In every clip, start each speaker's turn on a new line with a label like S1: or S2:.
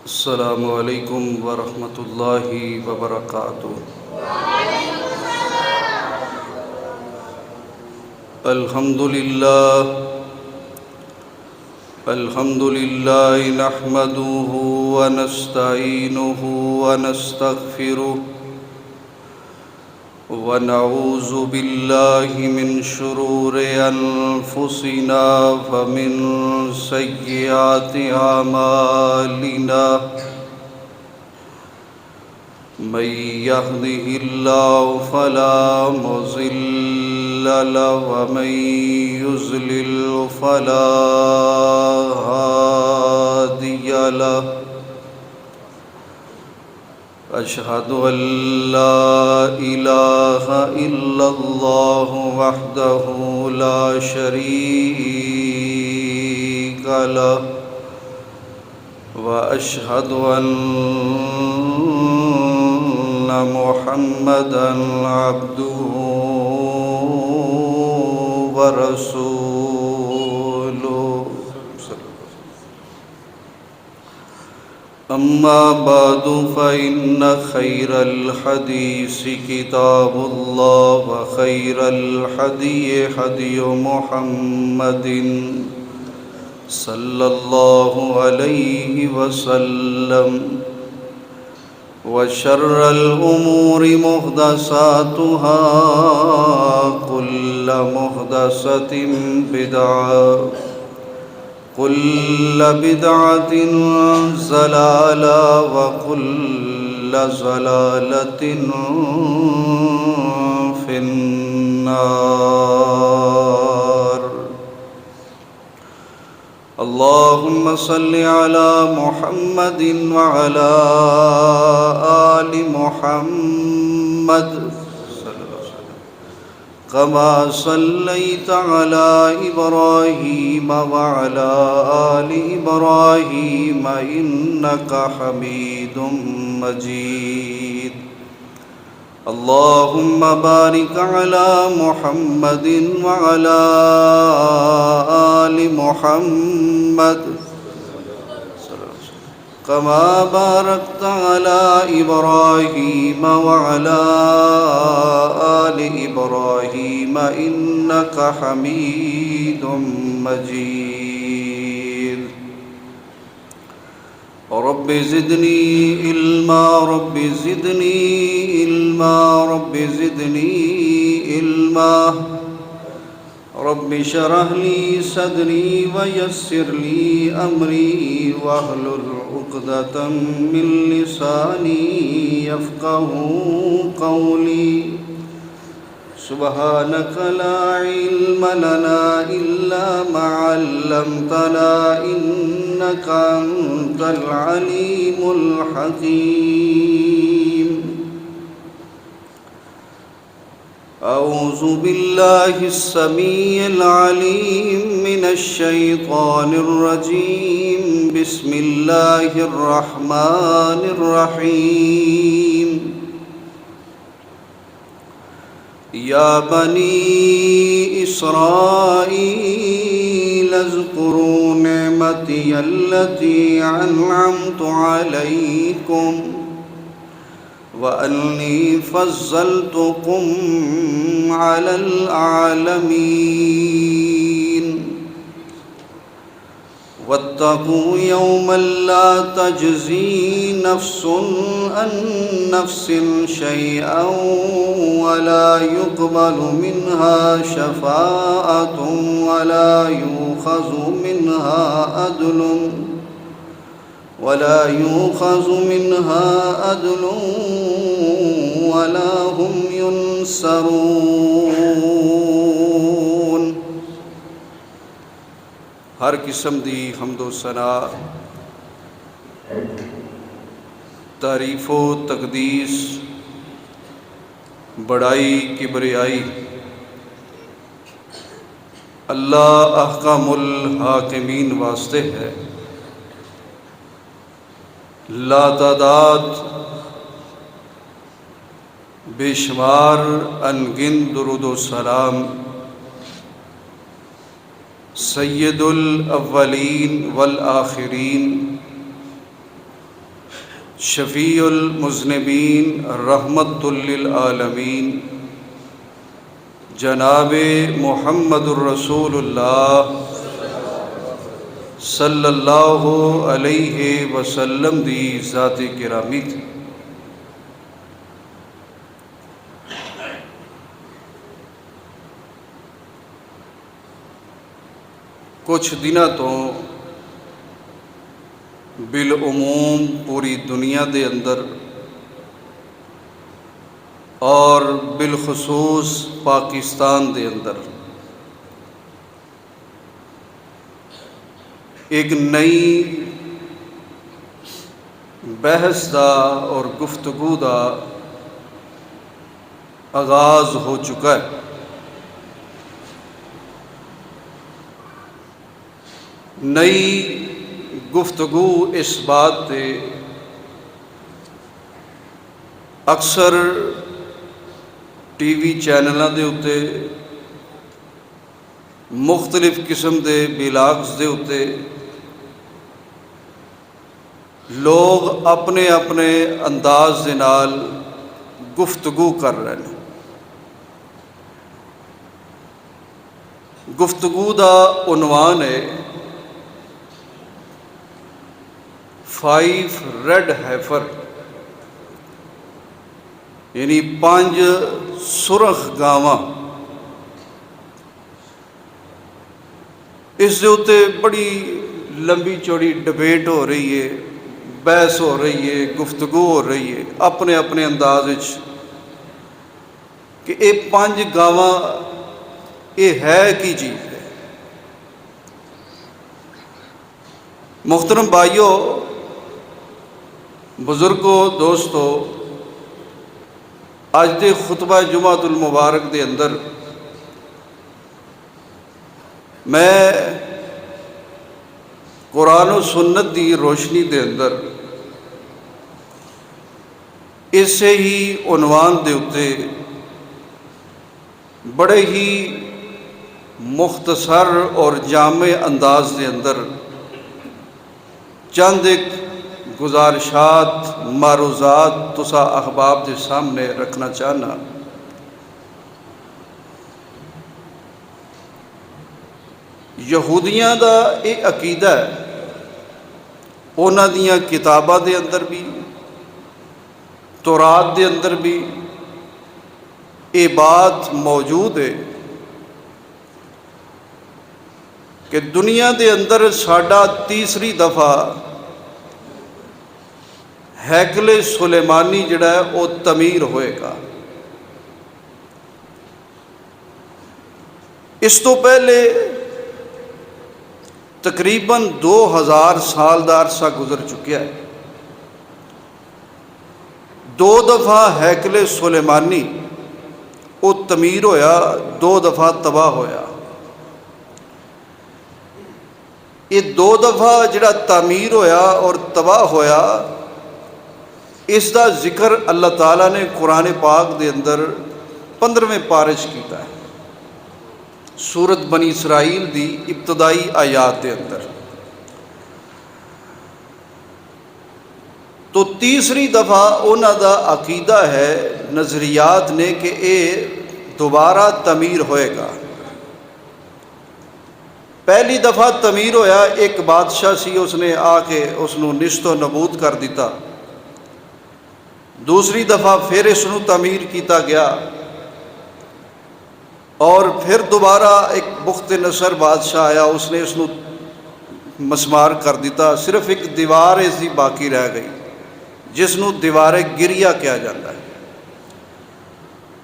S1: السلام علیکم ورحمۃ اللہ وبرکاتہ۔ الحمد للہ نحمده ونستعینه ونستغفره ونعوذ باللہ من شرور انفسنا ومن سیئات اعمالنا، من يهده الله فلا مضل له ومن يضلل فلا هادي له، أشهد أن لا إله إلا الله وحده لا شريك له، وأشهد أن محمدًا عبده ورسوله، أما بعد فإن خير الحديث كتاب الله، وخير الهدي هدي محمد صلى الله عليه وسلم، وشر الأمور محدثاتها، كل محدثة بدعة، كل بدعة ضلالة، وكل ضلالة في النار۔ اللهم صل على محمد وعلى آل محمد كما صليت على إبراهيم وعلى آل إبراهيم إنك حميد مجيد۔ اللهم بارك على محمد وعلى آل محمد كما باركت على إبراهيم وعلى آل إبراهيم إنك حميد مجيد۔ رب زدني علما، رب زدني علما، رب زدني علما، رب اشرح لي صدري ويسر لي أمري واحلل عقدة من لساني يفقهوا قولي۔ سبحانك لا علم لنا إلا ما علمتنا إنك أنت العليم الحكيم۔ أعوذ بالله السميع العليم من الشيطان الرجيم، بسم الله الرحمن الرحيم۔ يا بني إسرائيل اذكروا نعمتي التي أنعمت عليكم وأني فضلتكم على العالمين۔ واتقوا يوما لا تجزي نفس عن نفس شيئا ولا يقبل منها شفاعة ولا يؤخذ منها عدل ولا هم ينصرون۔ ہر قسم دی حمد و ثنا، تعریف و تقدیس، بڑائی کبریائی اللہ احکم الحاکمین واسطے ہے۔ لا تعداد بے شمار انگن درود و سلام سید الاولین والآخرین شفیع المذنبین رحمت للعالمین جناب محمد الرسول اللہ صلی اللہ علیہ وسلم دی ذات گرامی تھی۔ کچھ دنوں تو بالعموم پوری دنیا دے اندر اور بالخصوص پاکستان دے اندر ایک نئی بحث دا اور گفتگو دا آغاز ہو چکا ہے۔ نئی گفتگو اس بات تے اکثر ٹی وی چینلاں دے اتے مختلف قسم دے بلاگز دے اتے لوگ اپنے اپنے انداز دے نال گفتگو کر رہے ہیں۔ گفتگو دا عنوان ہے 5 ریڈ ہیفر، یعنی 5 سرخ گاواں۔ اس دے اتے بڑی لمبی چوڑی ڈبیٹ ہو رہی ہے، بحث ہو رہی ہے، گفتگو ہو رہی ہے اپنے اپنے انداز وچ کہ یہ 5 گاواں یہ ہے کی چیز ہے۔ محترم بھائیو، بزرگوں، دوستو، اج دے خطبہ جمعۃ المبارک دے اندر میں قرآن و سنت دی روشنی دے اندر اسے ہی عنوان دے اتے بڑے ہی مختصر اور جامع انداز دے اندر چند ایک گزارشات، معروضات تسا احباب دے سامنے رکھنا چاہنا۔ یہودیاں دا یہ عقیدہ ہے، انہاں دیاں کتاباں دے اندر بھی، تورات دے اندر بھی یہ بات موجود ہے کہ دنیا دے اندر ساڈا تیسری دفعہ ہیکل سلیمانی جڑا ہے وہ تعمیر ہوئے گا۔ اس تو پہلے تقریباً 2000 سال دا عرصہ گزر چکا ہے۔ 2 دفعہ ہیکل سلیمانی وہ تعمیر ہویا، 2 دفعہ تباہ ہویا۔ یہ 2 دفعہ جڑا تعمیر ہویا اور تباہ ہویا، اس دا ذکر اللہ تعالیٰ نے قرآن پاک دے اندر 15ویں پارش کیتا ہے، سورت بنی اسرائیل دی ابتدائی آیات دے اندر۔ تو تیسری دفعہ انہاں دا عقیدہ ہے، نظریات نے، کہ یہ دوبارہ تعمیر ہوئے گا۔ پہلی دفعہ تعمیر ہویا، ایک بادشاہ سی، اس نے آ کے اس نو نیست و نابود کر دیتا۔ دوسری دفعہ پھر اس نو تعمیر کیتا گیا، اور پھر دوبارہ ایک بخت نصر بادشاہ آیا، اس نے اس نو مسمار کر دیتا۔ صرف ایک دیوار اس دی باقی رہ گئی، جس نو دیوار گریا کیا جاتا ہے،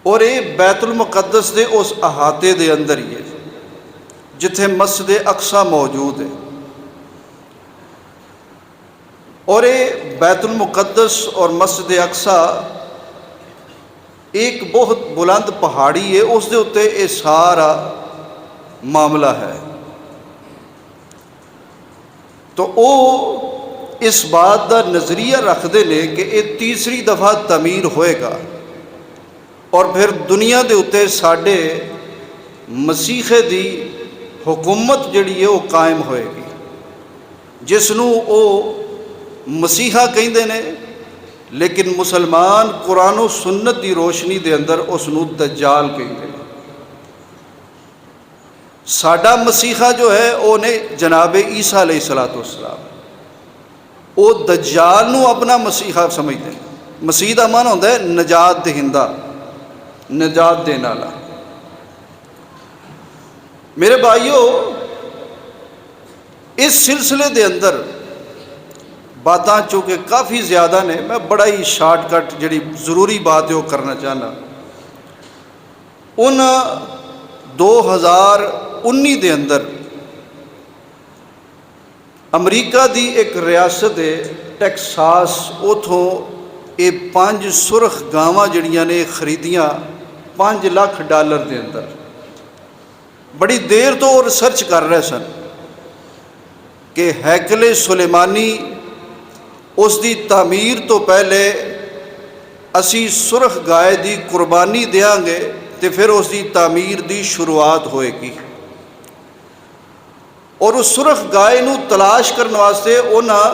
S1: اور یہ بیت المقدس دے اس احاطے دے اندر ہی ہے جتھے مسجد اقصی موجود ہے۔ اور یہ بیت المقدس اور مسجد اقصی ایک بہت بلند پہاڑی ہے، اس دے اتے یہ سارا معاملہ ہے۔ تو وہ اس بات کا نظریہ رکھتے ہیں کہ یہ تیسری دفعہ تعمیر ہوئے گا، اور پھر دنیا دے اتے ساڈے مسیحے دی حکومت جڑی ہے وہ قائم ہوئے گی، جس نو وہ مسیحا کہندے نے، لیکن مسلمان قرآن و سنت دی روشنی دے اندر اس نو دجال کہتے ہیں۔ ساڈا مسیحا جو ہے وہ نے جناب عیسیٰ علیہ السلام، وہ دجال نو اپنا مسیحا سمجھتے ہیں۔ مسیح دا معنی ہوتا ہے نجات دہندہ، نجات دینے والا۔ میرے بھائیو، اس سلسلے دے اندر باتاں چونکہ کافی زیادہ نے، میں بڑا ہی شارٹ کٹ جڑی ضروری بات ہے وہ کرنا چاہنا۔ ان 2019 دے اندر امریکہ دی ایک ریاست ہے ٹیکساس، اتھوں یہ 5 سرخ گاواں جڑیاں نے خریدیاں $5 لاکھ دے اندر۔ بڑی دیر تو وہ ریسرچ کر رہے سن کہ ہیکل سلیمانی اس دی تعمیر تو پہلے اسی سرخ گائے دی قربانی دیاں گے تے پھر اس دی تعمیر دی شروعات ہوئے گی۔ اور اس سرخ گائے نو تلاش کرنے واسطے انہاں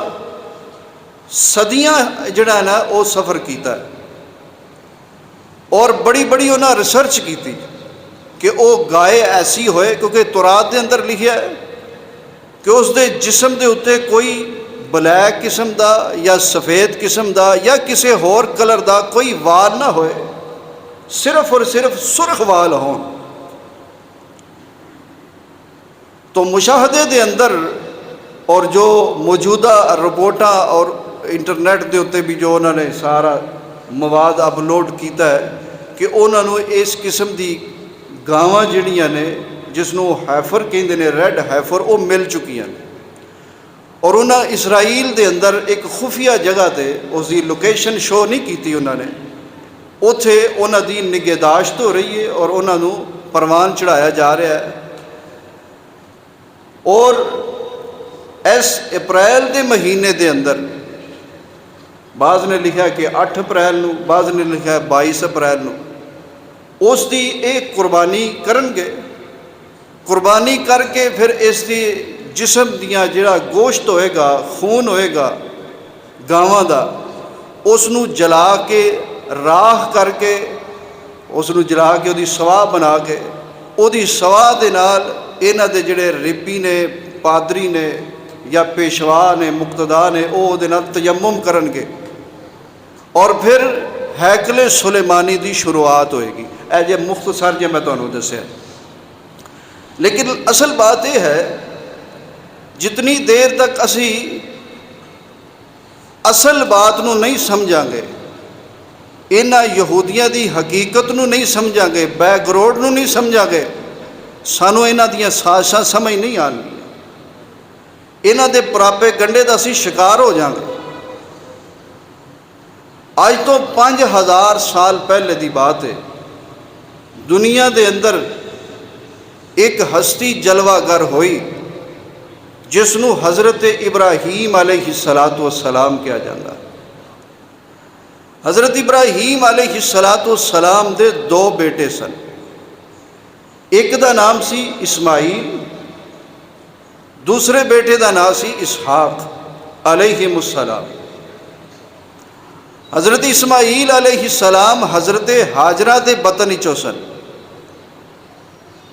S1: صدیاں جڑا ہے نا وہ سفر کیتا ہے، اور بڑی بڑی انہاں ریسرچ کیتی کہ وہ گائے ایسی ہوئے، کیونکہ تورات دے اندر لکھیا ہے کہ اس دے جسم دے اتے کوئی بلیک قسم دا یا سفید قسم دا یا کسی ہور کلر دا کوئی وال نہ ہوئے، صرف اور صرف سرخ وال ہون۔ تو مشاہدے دے اندر اور جو موجودہ رپورٹاں اور انٹرنیٹ دے اتے بھی جو انہوں نے سارا مواد اپلوڈ کیتا ہے کہ انہوں نے اس قسم دی گاواں جڑیاں نے جس نو ہیفر کہندے نے، ریڈ ہیفر، وہ مل چکی ہیں۔ اور انہاں اسرائیل دے اندر ایک خفیہ جگہ تے اس دی لوکیشن شو نہیں کیتی انہوں نے، اتھے انہاں دی نگہداشت ہو رہی ہے اور انہاں نو پروان چڑھایا جا رہا ہے۔ اور اس اپریل دے مہینے دے اندر بعض نے لکھا کہ 8 اپریل نو، بعض نے لکھا 22 اپریل نو اس دی ایک قربانی کرن گے۔ قربانی کر کے پھر اس دی جسم دیاں جڑا گوشت ہوئے گا، خون ہوئے گا گاواں دا، اس نو جلا کے راکھ کر کے، اس نو جلا کے دی سواہ بنا کے، او دی سواہ دے نال انہاں دے جڑے ریپی نے، پادری نے یا پیشوا نے، مقتدا نے، او دے نال تیمم کرن گے، اور پھر ہیکل سلیمانی دی شروعات ہوئے گی۔ اے جے مختصر جے میں تانوں دسیا، لیکن اصل بات یہ ہے جتنی دیر تک اسی اصل بات نو نہیں سمجھاں گے، انہاں یہودیاں دی حقیقت نو نہیں سمجھاں گے، بیک گراؤنڈ نو نہیں سمجھاں گے، سانو انہاں دیاں سازشاں سمجھ نہیں آنی، انہاں دے پراپے گنڈے دا اسی شکار ہو جاں گے۔ آج تو 5000 سال پہلے دی بات ہے، دنیا دے اندر ایک ہستی جلوہ گر ہوئی جس نو حضرت ابراہیم علیہ السلام کیا جاندہ۔ حضرت ابراہیم علیہ السلام دے 2 بیٹے سن، ایک دا نام سی اسماعیل، دوسرے بیٹے دا نام سی اسحاق علیہ السلام۔ حضرت اسماعیل علیہ السلام حضرت ہاجرہ دے بطن چو سن،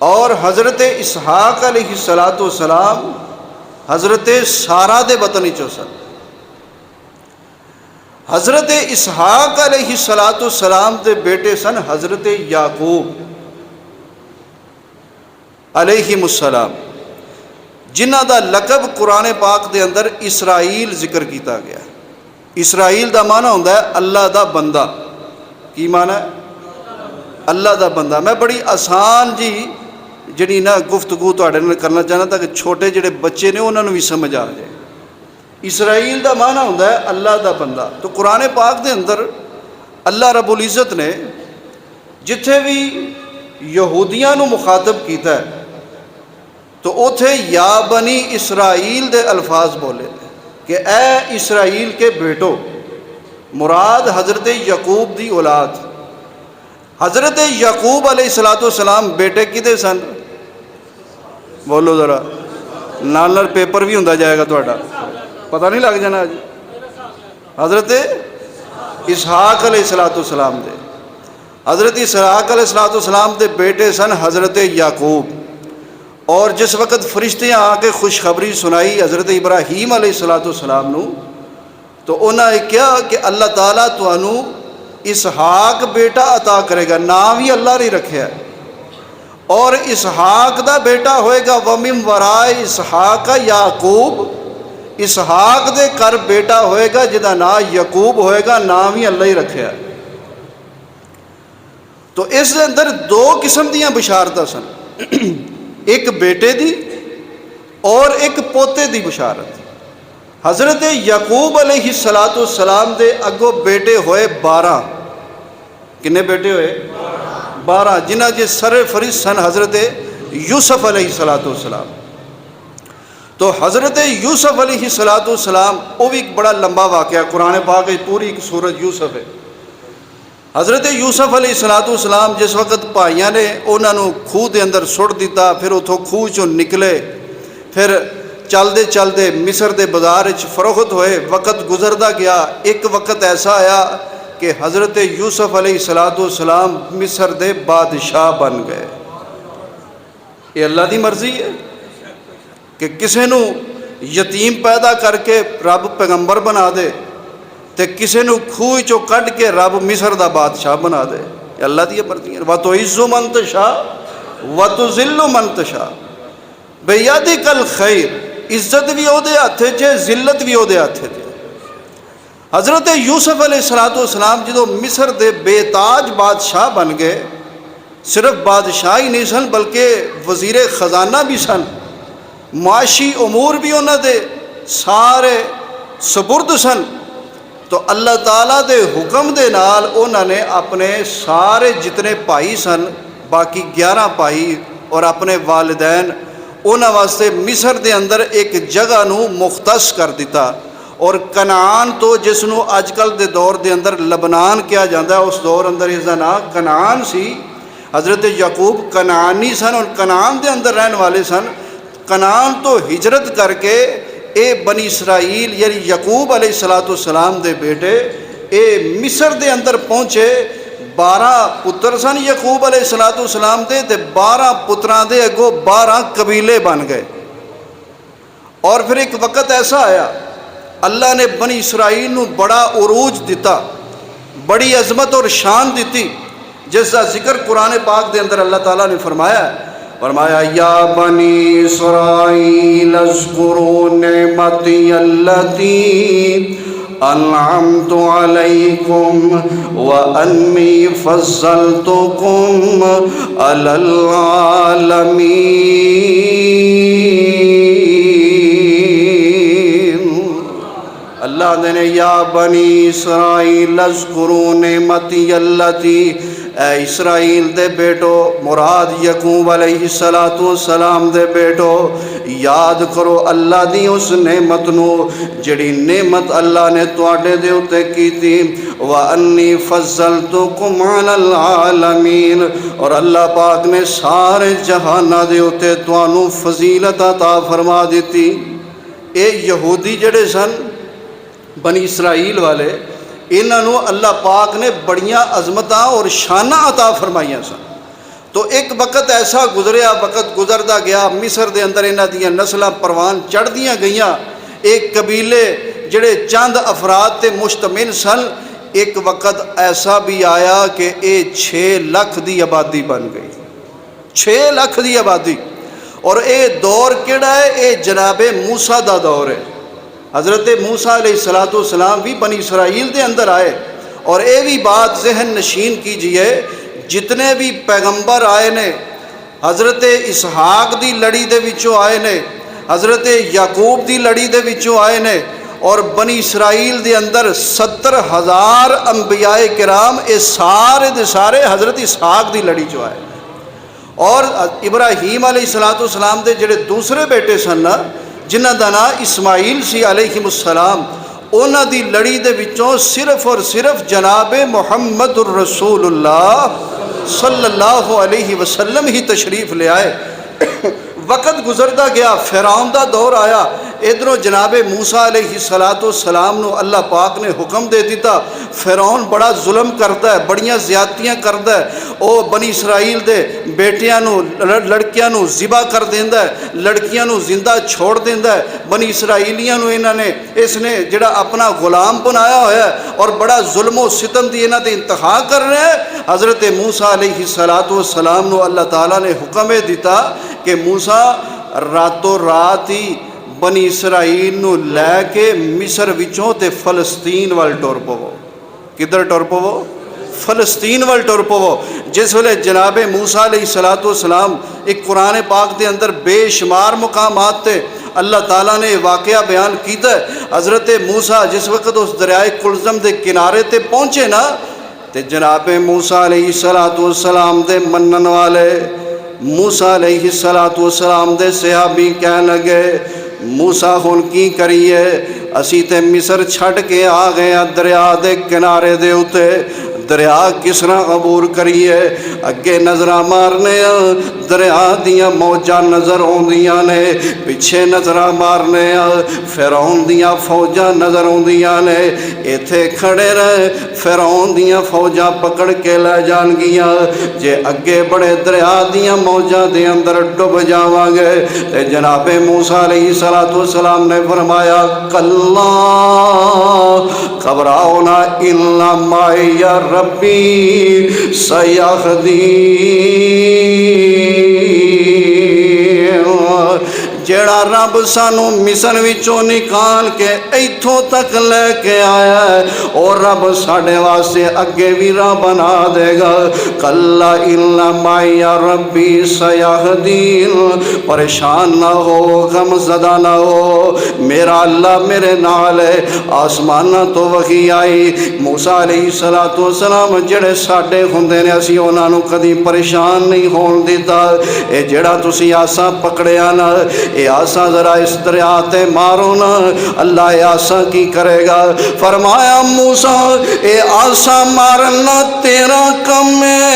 S1: اور حضرت اسحاق علیہ السلام حضرت سارہ دے بطن چو سن۔ حضرت اسحاق علیہ السلام دے بیٹے سن حضرت یعقوب علیہ السلام، جنہ دا لقب قرآن پاک دے اندر اسرائیل ذکر کیتا گیا۔ اسرائیل دا معنی ہوتا ہے اللہ دا بندہ۔ کی معنی ہے؟ اللہ دا بندہ۔ میں بڑی آسان جی جڑی نا گفتگو تواڈے نال کرنا چاہنا تاکہ چھوٹے جڑے بچے نے انہاں نوں بھی سمجھ آ جائے۔ اسرائیل دا معنی ہوتا ہے اللہ دا بندہ۔ تو قرآن پاک دے اندر اللہ رب العزت نے جتھے بھی یہودیاں نو مخاطب کیتا ہے تو اوتھے یا بنی اسرائیل دے الفاظ بولے کہ اے اسرائیل کے بیٹو، مراد حضرت یعقوب دی اولاد۔ حضرت یعقوب علیہ السلام بیٹے کدے سن؟ بولو ذرا، نال پیپر بھی ہوندا جائے گا تہاڈا، پتہ نہیں لگ جانا۔ حضرت اسحاق علیہ السلام دے، حضرت اسحاق علیہ السلام دے بیٹے سن حضرت یعقوب، اور جس وقت فرشتے آ کے خوشخبری سنائی حضرت ابراہیم علیہ السلام نو، تو انہوں نے کہا کہ اللہ تعالیٰ تانوں اسحاق بیٹا عطا کرے گا، نام بھی اللہ نے رکھا ہے، اور اسحاق دا بیٹا ہوئے گا وَمِن وَرَائِ اسحاق یعقوب، اسحاق دے کر بیٹا ہوئے گا جدا نام یعقوب ہوئے گا، نام بھی اللہ ہی رکھا ہے۔ تو اس دے اندر دو قسم دیاں بشارتاں سن، ایک بیٹے دی اور ایک پوتے دی بشارت۔ حضرت یعقوب علیہ السلام دے اگوں بیٹے ہوئے 12، کنے بیٹے ہوئے 12، جنہ جے سر فہرست سن حضرت یوسف علیہ السلام۔ تو حضرت یوسف علیہ السلام وہ بھی ایک بڑا لمبا واقعہ، قرآن پاک پوری ایک سورت یوسف ہے۔ حضرت یوسف علیہ السلام جس وقت بھائیاں نے انہوں خوہ دے اندر سٹ دیتا، پھر اتوں خوہ چوں نکلے، پھر چلدے چلدے مصر دے بازار فروخت ہوئے، وقت گزردا گیا، ایک وقت ایسا آیا کہ حضرت یوسف علیہ السلام مصر دے بادشاہ بن گئے۔ یہ اللہ دی مرضی ہے کہ کسے نو یتیم پیدا کر کے رب پیغمبر بنا دے، تے کسے نو خوہ چوں کڈ کے رب مصر دا بادشاہ بنا دے۔ یہ اللہ دی مرضی ہے۔ وَتُعِزُّ مَن تَشَاءُ وَتُذِلُّ مَن تَشَاءُ بِیَدِکَ الْخَیْرُ، عزت بھی او دے ہاتھ چ، ذلت بھی او دے ہاتھ چ۔ حضرت یوسف علیہ السلام جدو مصر دے بے تاج بادشاہ بن گئے، صرف بادشاہ ہی نہیں سن بلکہ وزیر خزانہ بھی سن، معاشی امور بھی انہوں دے سارے سپرد سن، تو اللہ تعالیٰ دے حکم دے نال انہوں نے اپنے سارے جتنے بھائی سن، باقی 11 بھائی اور اپنے والدین، انہوں واسطے مصر دے اندر ایک جگہ نو مختص کر دیتا، اور کنعان تو جس نو اج کل دے دور دے اندر لبنان کیا جاتا ہے، اس دور اندر اس دا نام کنعان سی۔ حضرت یعقوب کنعانی سن اور کنعان دے اندر رہن والے سن۔ کنعان تو ہجرت کر کے اے بنی اسرائیل یعنی یعقوب علیہ السلام دے بیٹے اے مصر دے اندر پہنچے۔ 12 پتر سن یعقوب علیہ السلام دے، تے 12 پتران دے اگوں 12 قبیلے بن گئے۔ اور پھر ایک وقت ایسا آیا، اللہ نے بنی اسرائیل نو بڑا عروج دیتا، بڑی عظمت اور شان دیتی، جس کا ذکر قرآن پاک دے اندر اللہ تعالیٰ نے فرمایا یا بنی اسرائیل اذکروا نعمتی التی انعمت علیکم وانی فضلتکم علی العالمین۔ اللہ نے یا بنی اسرائیل اذکروا نعمتی التی، اے اسرائیل دے بیٹو، مراد یعقوب علیہ السلام دے بیٹو، یاد کرو اللہ دی اس نعمت نو جڑی نعمت اللہ نے تواڈے دے اُتے کیتی، وَأَنِّي فَضَّلْتُكُمْ عَلَى الْعَالَمِينَ، اور اللہ پاک نے سارے جہاناں دے اُتے تانوں فضیلت عطا فرما دیتی۔ اے یہودی جڑے سن بنی اسرائیل والے، انہوں اللہ پاک نے بڑیاں عظمتاں اور شانہ عطا فرمائیاں سن۔ تو ایک وقت ایسا گزریا، وقت گزردا گیا، مصر دے اندر انہاں دیاں نسلاں پروان چڑھ دیاں گئیاں۔ ایک قبیلے جڑے چند افراد تے مشتمل سن، ایک وقت ایسا بھی آیا کہ 6 لاکھ دی آبادی بن گئی، 6 لاکھ دی آبادی۔ اور اے دور کیڑا ہے؟ اے جناب موسیٰ دا دور ہے۔ حضرت موسیٰ علیہ السلام بھی بنی اسرائیل دے اندر آئے، اور اے بھی بات ذہن نشین کیجئے، جتنے بھی پیغمبر آئے نے حضرت اسحاق دی لڑی دے وچوں آئے نے، حضرت یعقوب دی لڑی دے وچوں آئے نے، اور بنی اسرائیل دے اندر 70,000 انبیاء کرام اے سارے دے سارے حضرت اسحاق دی لڑی چوں آئے۔ اور ابراہیم علیہ السلام دے جڑے دوسرے بیٹے سن نا، جنہ دا نام اسماعیل سی علیہ السلام، انہ دی لڑی دے وچوں صرف اور صرف جناب محمد الرسول اللہ صلی اللہ علیہ وسلم ہی تشریف لے آئے۔ وقت گزردا گیا، فرعون دا دور آیا، ادھروں جناب موسیٰ علیہ السلام نو اللہ پاک نے حکم دے دیتا، فرعون بڑا ظلم کرتا ہے، بڑیاں زیادتیاں کرتا ہے، او بنی اسرائیل دے بیٹیاں نو لڑکیاں نو ذبح کر دیندا ہے، لڑکیاں نو زندہ چھوڑ دیندا ہے۔ بنی اسرائیلیاں نو اس نے جڑا اپنا غلام بنایا ہوا ہے اور بڑا ظلم و ستم دی انہاں تے انتہا کر رہے ہیں۔ حضرت موسیٰ علیہ السلام نو اللہ تعالیٰ نے حکم دیتا کہ موسیٰ راتوں رات ہی بنی اسرائیل نو لے کے مصر وچوں تے فلسطین وال ٹر پو۔ کدھر ٹر پو؟ فلسطین وال ٹر پو۔ جس ویلے جناب موسیٰ علیہ السلام ایک قرآن پاک دے اندر بے شمار مقامات تے اللہ تعالیٰ نے واقعہ بیان کیتا ہے۔ حضرت موسیٰ جس وقت اس دریائے کلزم دے کنارے تے پہنچے نا تے جناب موسیٰ علیہ السلام دے منن والے موسیٰ علیہ السلام دے صحابی کہنے لگے موسیٰ ہن کی کریے، اسی تے مصر چھڑ کے آ گئے دریا دے کنارے دے اتے، دریا کس طرح عبور کریے؟ اگے نظر مارنے دریا دیاں موجاں نظر آندیاں نے، پیچھے نظر مارنے فرعون دیاں فوجاں نظر آندیاں نے، ایتھے کھڑے رہے فرعون دیاں فوجاں پکڑ کے لے جان گیاں، جے اگے بڑے دریا دیاں موجاں دے اندر ڈب جاواں گے تے جناب موسیٰ علیہ السلام نے فرمایا کلا گھبراؤ نہ الا معی ربی سیہدین، جیڑا رب سانو مصر وچوں نکال کے ایتھوں تک لے کے آیا ہے اور رب ساڈے واسطے اگے بھی راہ بنا دے گا۔ کلا الا معی ربی سیہدین، پریشان نہ ہو، غم زدہ نہ ہو، میرا اللہ میرے نال ہے۔ آسمانہ تو وحی آئی، موسیٰ علیہ السلام جڑے ساڈے ہوندے نے اسی انہاں نو کدی پریشان نہیں ہون دیتا۔ اے جڑا تسی آسا پکڑیا نا، اے آسا ذرا اس دریا تے مارو نا، اللہ اے آسا کی کرے گا؟ فرمایا موسیٰ اے آسا مارنا تیرا کم ہے،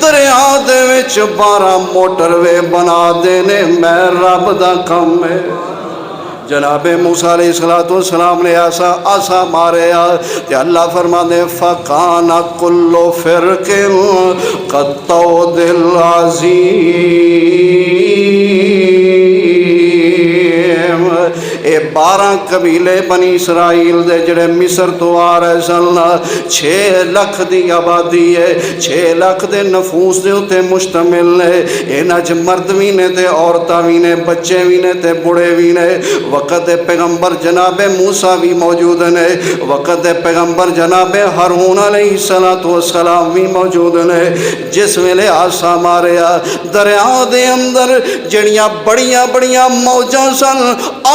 S1: دریا دے وچ 12 موٹر وے بنا دینے میں رب دا کم ہے۔ جناب موسیٰ علیہ السلام نے ایسا آسا ماریا کہ اللہ فرماتے فَقَانَ كُلُّ فِرْقٍ كَالطَّوْدِ الْعَظِيمِ، اے 12 قبیلے بنی اسرائیل دے جڑے مصر تو آ رہے سن، 6 لاکھ دی آبادی ہے، 6 لاکھ دے نفوس دے اتے مشتمل ہے، انہاں چ مرد بھی نے تے عورتاں بھی نے، بچے بھی نے تے بڑے بھی نے۔ وقت پیغمبر جناب موسیٰ بھی موجود نے، وقت پیغمبر جناب ہارون علیہ السلام بھی موجود نے۔ جس ویلے آسا ماریا دریا دے اندر جڑیاں بڑیاں بڑیاں موجاں سن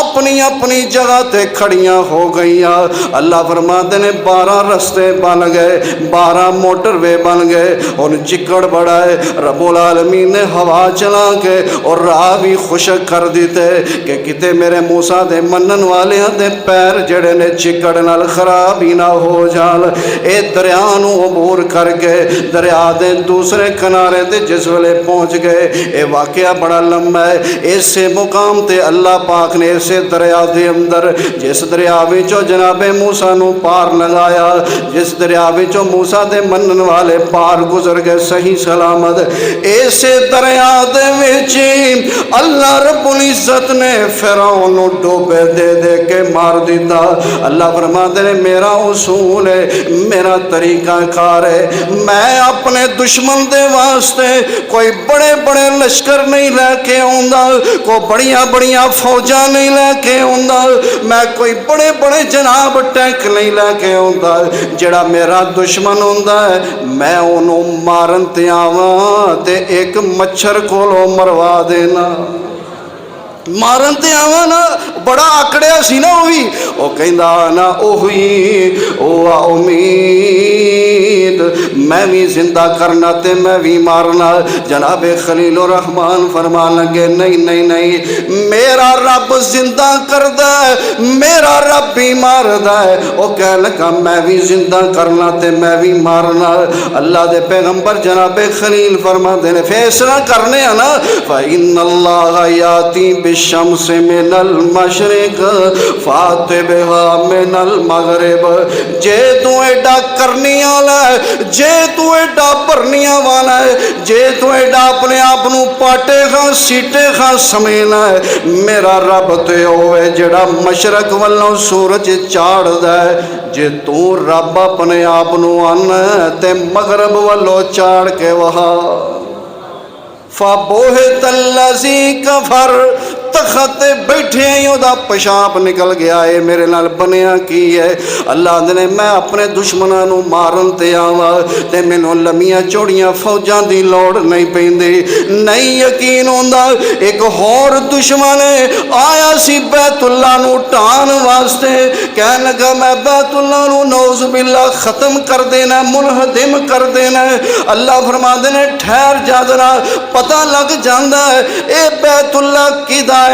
S1: اپنی اپنی جگہ تے کھڑیاں ہو گئیاں۔ اللہ فرماتے نے 12 رستے بن گئے، 12 موٹر وے بن گئے، اور چکڑ بڑا ہے، رب العالمین نے ہوا چلا کے اور راہ بھی خشک کر دیتے کہ کتے میرے موسیٰ دے منن والے دے پیر جڑے نے چکڑ نال خراب ہی نہ ہو جان۔ اے دریا نو عبور کر کے دریا دے دوسرے کنارے تے جس ویلے پہنچ گئے، اے واقعہ بڑا لمبا ہے۔ اسے مقام تے اللہ پاک نے اسے دریا دے اندر جس دریا وچوں جناب موسیٰ نو پار لگایا، جس دریا وچوں موسیٰ دے منن والے پار گزر گئے صحیح سلامت، اسے دریا دے وچ اللہ رب العزت نے فرعون نو ڈوبے دے دے کے مار دیتا۔ اللہ فرماتے ہیں میرا اصول ہے، میرا طریقہ کار ہے، میں اپنے دشمن دے واسطے کوئی بڑے بڑے لشکر نہیں لے کے آؤندا، کوئی بڑیاں بڑیاں فوجاں نہیں لے کے آؤندا، میں کوئی بڑے بڑے جناب ٹینک نہیں لے کے آؤندا۔ جڑا میرا دشمن ہوندا ہے میں انہوں مارن تے آواں تے ایک مچھر کولوں مروا دینا، مارن تے آواں نا، بڑا آکڑیا سی نا وہی، او کہندا نا اوہی او امید، میں بھی زندہ کرنا تے میں بھی مارنا۔ جناب خلیل الرحمن فرمان لگے نہیں نہیں نہیں، میرا رب زندہ کردہ ہے، میرا رب بھی ماردہ ہے۔ او کہہ لگا میں بھی زندہ کرنا تے میں بھی مارنا۔ اللہ دے پیغمبر جناب خلیل فرما دینے فیصلہ کرنے ہیں نا، فَإِنَّ اللَّهَ يَأْتِي الشمس من المشرق فات بها من المغرب۔ جے تو ایڈا کرنی والا ہے، جے تو ایڈا بھرنی والا ہے، جے تو ایڈا اپنے آپ نو پاٹے خاں سیٹے خاں سمینا ہے، میرا رب تے ہوئے جڑا مشرق والوں سورج چاڑ دا ہے۔ جے تو رب اپنے آپ نو آنا ہے تے مغرب والوں چاڑ کے وہا فَبُهِتَ الَّذِي كَفَرَ تخت بیٹھے ہیں دا پشاب نکل گیا ہے، میرے نال بنیا کی ہے۔ اللہ نے میں اپنے دشمنوں نو مارن تے آوا تے مینوں لمیاں چوڑیاں فوجاں دی لوڑ نہیں پیندی، نہیں یقین ہوندا ایک ہور دشمن آیا سی بیت اللہ نو ٹان واسطے، کہن لگا میں بیت اللہ نو نعوذ باللہ ختم کر دینا، منہدم کر دینا۔ اللہ فرماندے نے ٹھہر جا ذرا پتہ لگ جاندا ہے اے بیت اللہ کدا ہے۔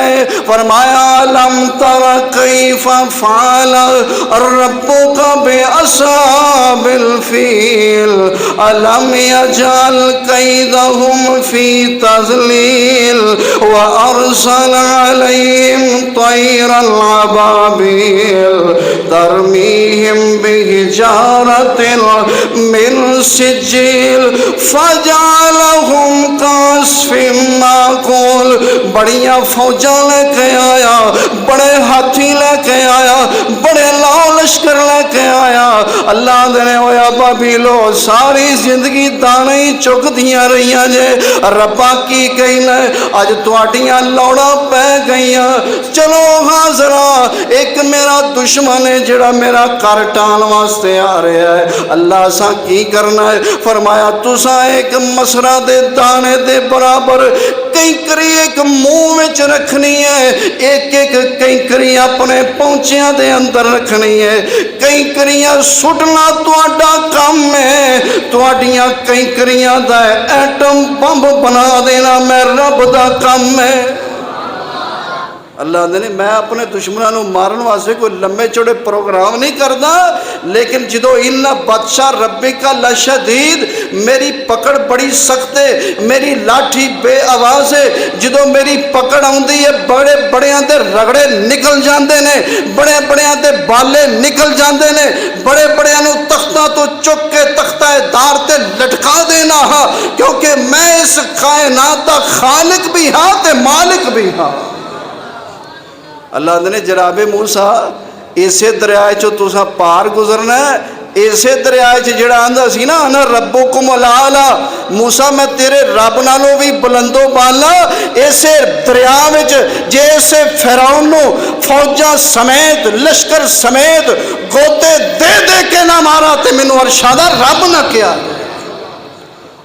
S1: فرمایا لم تر کیف فعل ربک باصحاب الفیل الم یجعل کیدہم فی تضلیل وارسل علیہم طیرا ابابیل ترمیہم بحجارۃ من سجیل فجعلہم کعصف مأکول۔ بڑیاں فوجاں لے کے آیا، بڑے ہاتھی لے کے آیا، بڑے لاؤ لشکر لے کے آیا۔ اللہ دنے ہویا بابیلو ساری زندگی دانے ہی چک دیاں رہیاں جے، ربا کی کہنا اج تواڈیاں لوڑا پہ گئیاں، چلو ہاں ذرا ایک میرا دشمن ہے جڑا میرا کر ٹان واسطے آ رہا ہے۔ اللہ سا کی کرنا ہے؟ فرمایا تسا ایک مسرا دے دانے دے برابر کینکری ایک منہ وچ رکھنی ہے، ایک ایک کینکری اپنے پہنچیاں دے اندر رکھنی ہے۔ کینکریاں سٹنا تواڈا کم ہے، تواڈیاں کینکریاں دا ایٹم بم بنا دینا میں رب دا کم ہے۔ اللہ نے میں اپنے دشمنوں نو مارن واسطے کوئی لمبے چوڑے پروگرام نہیں کردا، لیکن جدو ان بادشاہ ربی کا لشدید میری پکڑ بڑی سخت ہے، میری لاٹھی بے آواز ہے، جدو میری پکڑ آندی ہے بڑے بڑیاں دے رگڑے نکل جاندے نے، بڑے بڑیاں دے بالے نکل جاندے نے، بڑے بڑیاں نو تختہ تو چک کے تختہ دار تے لٹکا دینا ہاں، کیونکہ میں اس کائنات دا خالق بھی ہاں تے مالک بھی ہاں۔ اللہ نے جناب موسیٰ اسے دریائے چو تسا پار گزرنا ہے، اسے دریائے چو جڑا آندہ سی نا انا ربکم الاعلیٰ، موسیٰ میں تیرے رب نالوں بھی بلندو بالا، اسے دریائے چو جیسے فرعون نو فوجہ سمیت لشکر سمیت گوتے دے دے کے نہ مارا تے منو ارشادہ رب نہ کیا۔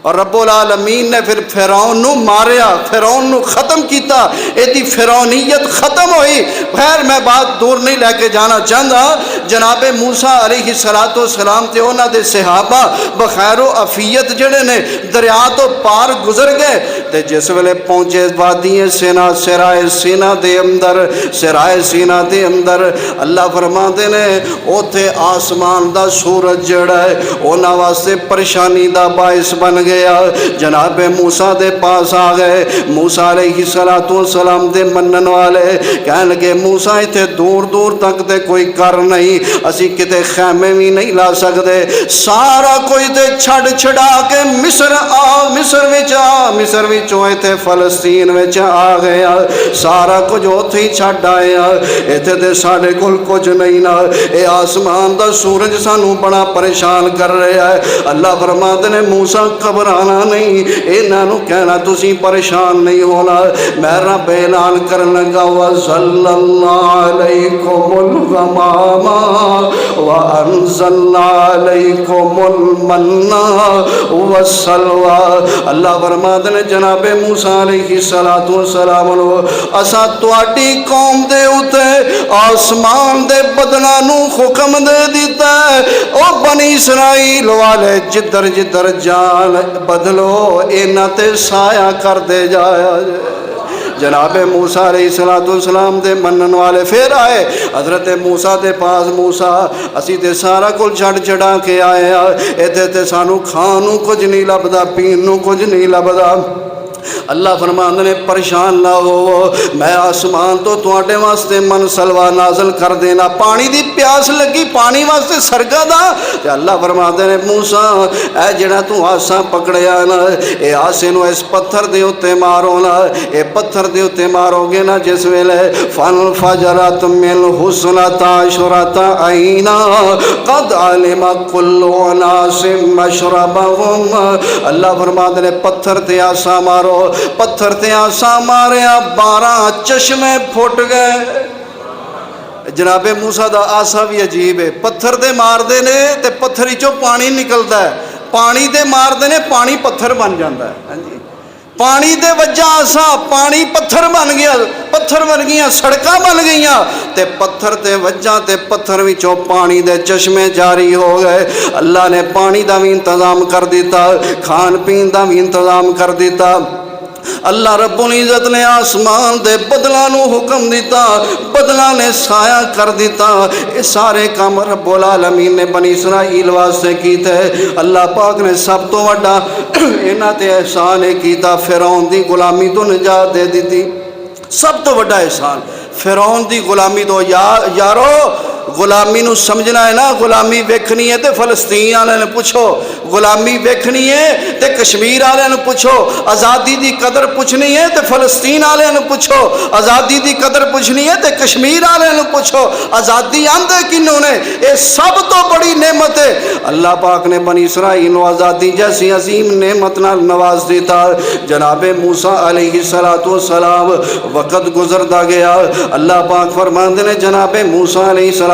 S1: اور رب العالمین نے پھر فرعون نو ماریا، فرعون نو ختم کیتا، ایدی فرعونیت ختم ہوئی۔ خیر میں بات دور نہیں لے کے جانا چاہتا، جناب موسیٰ علیہ السلام تے انہاں دے صحابہ بخیر و عافیت جڑے نے دریا تو پار گزر گئے تے جس ویلے پہنچے وادی سینا سرائے سینا دے اندر، سرائے سینا دے اندر اللہ فرماندے نے اوتھے آسمان دا سورج جڑا ہے انہاں واسطے پریشانی دا باعث بن گیا۔ جناب موسیٰ دے پاس آ گئے، موسیٰ علیہ السلام دے منن والے کہنے لگے موسیٰ اتھے دور دور تک تے کوئی کر نہیں، اسی کتے خیمے بھی نہیں لا سکتے، سارا کوئی تے چھڑ چھڑا کے مصر وچوں اتھے فلسطین وچ آ گیا، سارا کچھ اتھے ہی چھڑ آیا، اتھے تے ساڑھے کل کچھ نہیں نا، اے آسمان دا سورج سانو بڑا پریشان کر رہا ہے۔ اللہ فرماتے نے موسیٰ گھبرانا نہیں، انہاں نو کہنا تسی پریشان نہیں ہونا، میں رب اعلان کرن لگا وَصَلَّى اللَّهُ عَلَيْكُمُ الْغَمَامَ وَأَنزَلْنَا عَلَيْكُمُ الْمَنَّ وَالسَّلْوَىٰ۔ اللہ فرماتے نے جناب موسیٰ علیہ السلام نو اسا تواڈی قوم دے اُتے آسمان دے بدلاں نو حکم دے دیتا ہے، او بنی اسرائیل والے جدھر جدھر جان بدلو انہاں تے سایہ کر دے جایا۔ جناب موسیٰ علیہ السلام دے منن والے پھر آئے حضرت موسیٰ دے پاس، موسیٰ اسی تے سارا کل چھڑ چھڑا کے آئے، ایدھے تے سانو کھانو کچھ نہیں لبدا، پینو کچھ نہیں لبدا، اللہ فرماندے نے پریشان نہ ہو، میں آسمان تو تواڈے واسطے من سلوا نازل کر دینا، پانی دی پیاس لگی پانی واسطے سرگا دا، تے اللہ فرماندے نے موسیٰ اے جڑا تو آسا پکڑیا نا، اے آسے نو اس پتھر دے اتے مارو نا، اے پتھر دے اتے مارو گے نا جس ویلے فانفجرت من حسنتا عشرۃ عینا قد علم کل اناس مشربہم، اللہ فرماتے نے پتھر تے آسا مارو، پتھر تے آسا ماریا 12 چشمے پھٹ گئے۔ جناب موسیٰ دا آسا بھی عجیب ہے، پتھر دے مار دے نے تے پتھر چوں پانی نکلتا ہے، پانی دے مار دے نے پانی پتھر بن جاتا ہے، ہاں جی پانی دے وجہ آسا پانی پتھر بن گیا، پتھر بن گیا، سڑکاں بن گئیاں تے پتھر تے وجہ تے پتھر وچوں پانی دے چشمے جاری ہو گئے۔ اللہ نے پانی دا بھی انتظام کر دیتا، کھان پین دا بھی انتظام کر دیتا۔ اللہ رب العزت نے آسمان دے بدلاں نو حکم دیتا، بدلاں نے سایہ کر دیتا، یہ سارے کام رب العالمین نے بنی اسرائیل واسطے کیتے۔ اللہ پاک نے سب تو وڈا انہاں تے احسان کیتا، فرعون دی غلامی تو نجات دے دیتی، سب تو وڈا احسان فرعون دی غلامی تو۔ یارو غلامی نو سمجھنا ہے نا، غلامی ویکھنی ہے تے فلسطین والے نے پوچھو، غلامی ویکھنی ہے تے کشمیر والے نے پوچھو، آزادی دی قدر پوچھنی ہے تے فلسطین والے نے پوچھو، آزادی دی قدر پوچھنی ہے تے کشمیر والے نے پوچھو۔ آزادی آندے کنوں نے؟ اے سب تو بڑی نعمت ہے۔ اللہ پاک نے بنی اسرائیل کو آزادی جیسی عظیم نعمت نال نواز دیتا۔ جناب موسیٰ علیہ السلام وقت گزرتا گیا، اللہ پاک فرماندے نے جناب موسیٰ علیہ السلام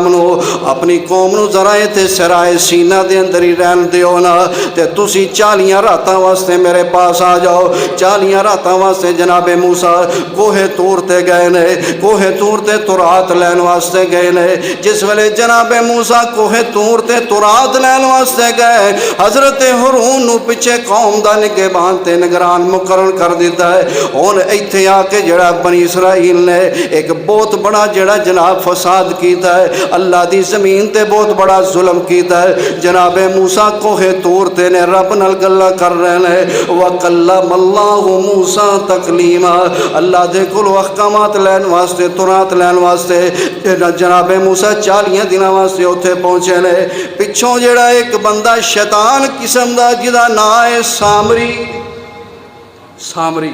S1: نو اپنی قوم نو ذرا تے سرائے سینہ دے اندر ہی رہن دیو نا، تے تسی 40 راتاں واسطے میرے پاس آ جاؤ۔ 40 راتاں واسطے جناب موسیٰ کوہ طور تے گئے نے، کوہ طور تے تورات لین واسطے گئے نے۔ جس ویلے جناب موسیٰ کوہ طور تے تورات لین واسطے گئے، حضرت ہارون نو پیچھے قوم دا نگہبان تے نگران مقرر کر دیتا ہے۔ ہن ایتھے آ کے جڑا بنی اسرائیل نے ایک بہت بڑا جڑا جناب فساد کیتا ہے، اللہ دی زمین تے بہت بڑا ظلم کیتا ہے۔ جناب موسیٰ کوہ طور تے نے رب نال گلاں کر رہے نے، وَكَلَّمَ اللَّهُ مُوسَىٰ تَكْلِيمًا، اللہ دے کولوں احکامات لین واسطے، تورات لین واسطے جناب موسیٰ 40 دناں واسطے اوتھے پہنچے نے۔ پچھوں جڑا ایک بندہ شیطان قسم دا جدا نام ہے سامری،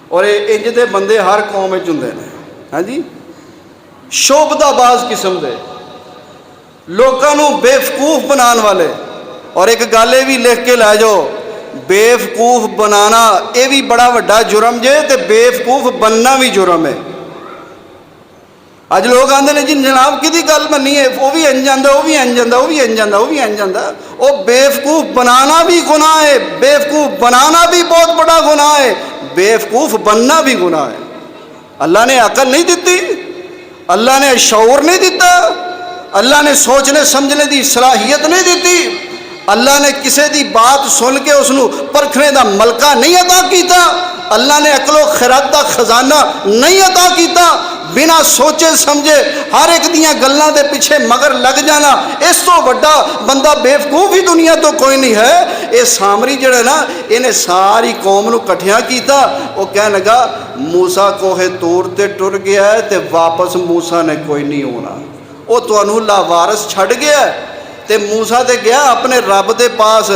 S1: اور انج دے بندے ہر قوم وچ ہوندے نے، ہاں جی شوبدہ باز قسم دے لوکاں نو بیوقوف بنان والے۔ اور ایک گل یہ بھی لکھ کے لے جاؤ، بیوقوف بنانا یہ بھی بڑا وڈا جرم جے تے بیوقوف بننا بھی جرم ہے۔ اج لوگ آندے نے جی جناب کدی گل منی ہے، وہ بھی انج جاندا، وہ بھی انج جاندا، وہ بھی انج جاندا، وہ بھی انج جاندا۔ وہ بیوقوف بنانا بھی گناہ ہے، بیوقوف بنانا بھی بہت بڑا گناہ ہے، بیوقوف بننا بھی گناہ ہے۔ اللہ نے عقل نہیں دیتی، اللہ نے شعور نہیں دیتا، اللہ نے سوچنے سمجھنے دی صلاحیت نہیں دیتی، اللہ نے کسی دی بات سن کے اس نو پرکھنے دا ملکہ نہیں عطا کیتا، اللہ نے عقل و خرد دا خزانہ نہیں عطا کیتا۔ بنا سوچے سمجھے ہر ایک دیاں گلاں دے پیچھے مگر لگ جانا، اس تو بڑا بندہ بیوقوف ہی دنیا تو کوئی نہیں ہے۔ اے سامری جڑا نا انہیں ساری قوم نو کٹھیاں کیتا، وہ کہنے لگا موسیٰ کوہ طور تے ٹر گیا ہے تے واپس موسیٰ نے کوئی نہیں ہونا، وہ تانوں لاوارث چھڑ گیا ہے۔ تے موسیٰ تے گیا اپنے رب دے پاس،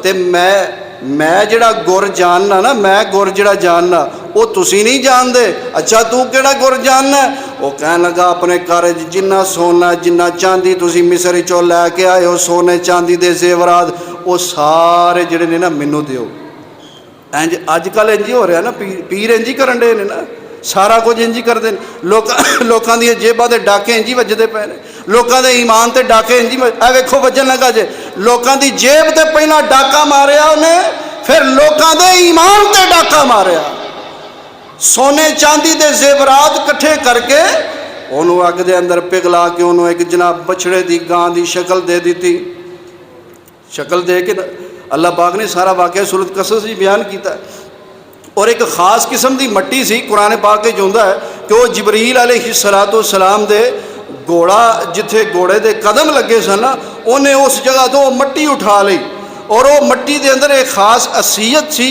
S1: تے میں جڑا گر جاننا نا، میں گر جڑا جاننا وہ تسی نہیں جان دے، اچھا تو کیڑا گر جاننا ہے؟ وہ کہنے لگا اپنے گھر جنہ سونا جنہ چاندی تسی مصر چوں لے کے آئے ہو، سونے چاندی دے زیورات، وہ سارے جڑے نے نا مینوں دیو۔ انج اج کل انجی ہو رہا نا، پیر انجی کرن دے نے نا، سارا کچھ انجی کر دے، لوکاں دی جیباں تے ڈاکے انجی وجدے پے نے، لوکاں دے ایمان تے ڈاکے انجی اے ویکھو وجن لگا جے، لوکاں دی جیب تے پہلا ڈاکا ماریا انہیں، پھر لوکاں دے ایمان تے ڈاکا ماریا، سونے چاندی دے زیورات کٹھے کر کے انہوں اگ دے اندر پگھلا کے انہوں ایک جناب بچڑے دی گاں دی شکل دے دیتی۔ شکل دے کے اللہ پاک نے سارا واقعہ سورۃ قصص ہی بیان کیتا ہے۔ اور ایک خاص قسم دی مٹی سی، قرآن پاک کے جوندا ہے کہ وہ جبریل علیہ السلام دے گھوڑا جتھے گھوڑے دے قدم لگے سن نا، انہیں اس جگہ تو مٹی اٹھا لی، اور وہ مٹی دے اندر ایک خاص اصیت سی،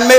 S1: MA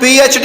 S1: PhD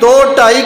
S1: 2-2.5